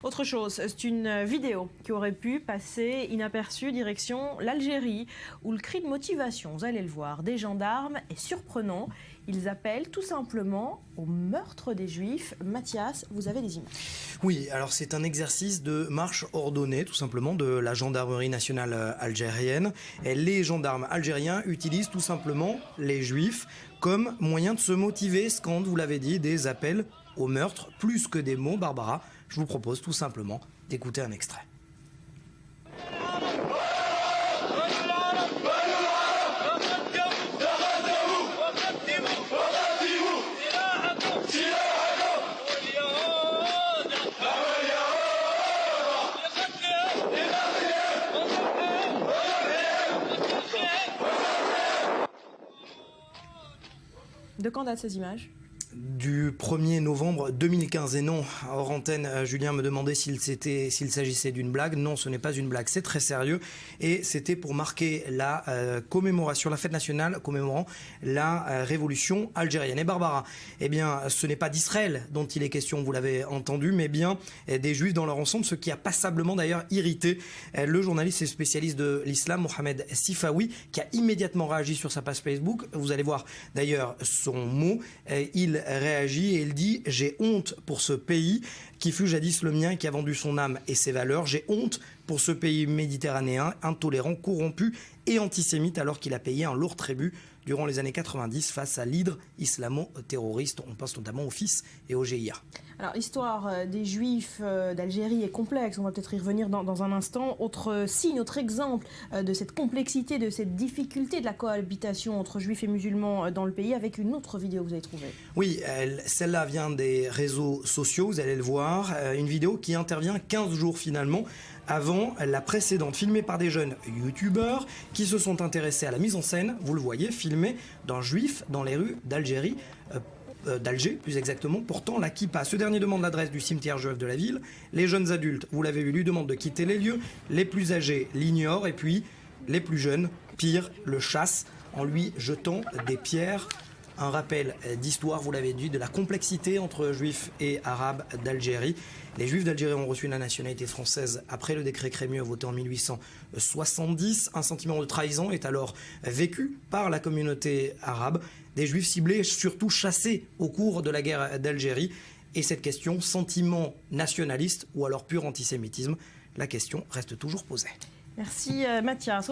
Autre chose, c'est une vidéo qui aurait pu passer inaperçue direction l'Algérie, où le cri de motivation, vous allez le voir, des gendarmes est surprenant. Ils appellent tout simplement au meurtre des Juifs. Mathias, vous avez des images. Oui, alors c'est un exercice de marche ordonnée, tout simplement, de la gendarmerie nationale algérienne. Et les gendarmes algériens utilisent tout simplement les Juifs comme moyen de se motiver, scandent, vous l'avez dit, des appels au meurtre, plus que des mots. Barbara, je vous propose tout simplement d'écouter un extrait. De quand datent ces images ? Du 1er novembre 2015. Et non, hors antenne, Julien me demandait s'il s'agissait d'une blague. Non, ce n'est pas une blague, c'est très sérieux. Et c'était pour marquer la commémoration, la fête nationale commémorant la révolution algérienne. Et Barbara, eh bien, ce n'est pas d'Israël dont il est question, vous l'avez entendu, mais bien des Juifs dans leur ensemble, ce qui a passablement d'ailleurs irrité le journaliste et spécialiste de l'islam, Mohamed Sifawi, qui a immédiatement réagi sur sa page Facebook. Vous allez voir d'ailleurs son mot. Il réagit et il dit « J'ai honte pour ce pays qui fut jadis le mien, qui a vendu son âme et ses valeurs. J'ai honte pour ce pays méditerranéen, intolérant, corrompu et antisémite, alors qu'il a payé un lourd tribut durant les années 90 face à l'hydre islamo-terroriste. » On pense notamment au FIS et au GIA. Alors, l'histoire des Juifs d'Algérie est complexe, on va peut-être y revenir dans un instant. Autre signe, autre exemple de cette complexité, de cette difficulté de la cohabitation entre Juifs et musulmans dans le pays, avec une autre vidéo que vous avez trouvée. Oui, celle-là vient des réseaux sociaux, vous allez le voir. Une vidéo qui intervient 15 jours finalement avant la précédente, filmée par des jeunes youtubeurs qui se sont intéressés à la mise en scène, vous le voyez, filmée d'un juif dans les rues d'Algérie, d'Alger plus exactement, portant la kippa. Ce dernier demande l'adresse du cimetière juif de la ville. Les jeunes adultes, vous l'avez vu, lui demandent de quitter les lieux. Les plus âgés l'ignorent et puis les plus jeunes, pire, le chassent en lui jetant des pierres. Un rappel d'histoire, vous l'avez dit, de la complexité entre juifs et arabes d'Algérie. Les juifs d'Algérie ont reçu la nationalité française après le décret Crémieux voté en 1870. Un sentiment de trahison est alors vécu par la communauté arabe. Des juifs ciblés, surtout chassés au cours de la guerre d'Algérie. Et cette question, sentiment nationaliste ou alors pur antisémitisme, la question reste toujours posée. Merci Mathias.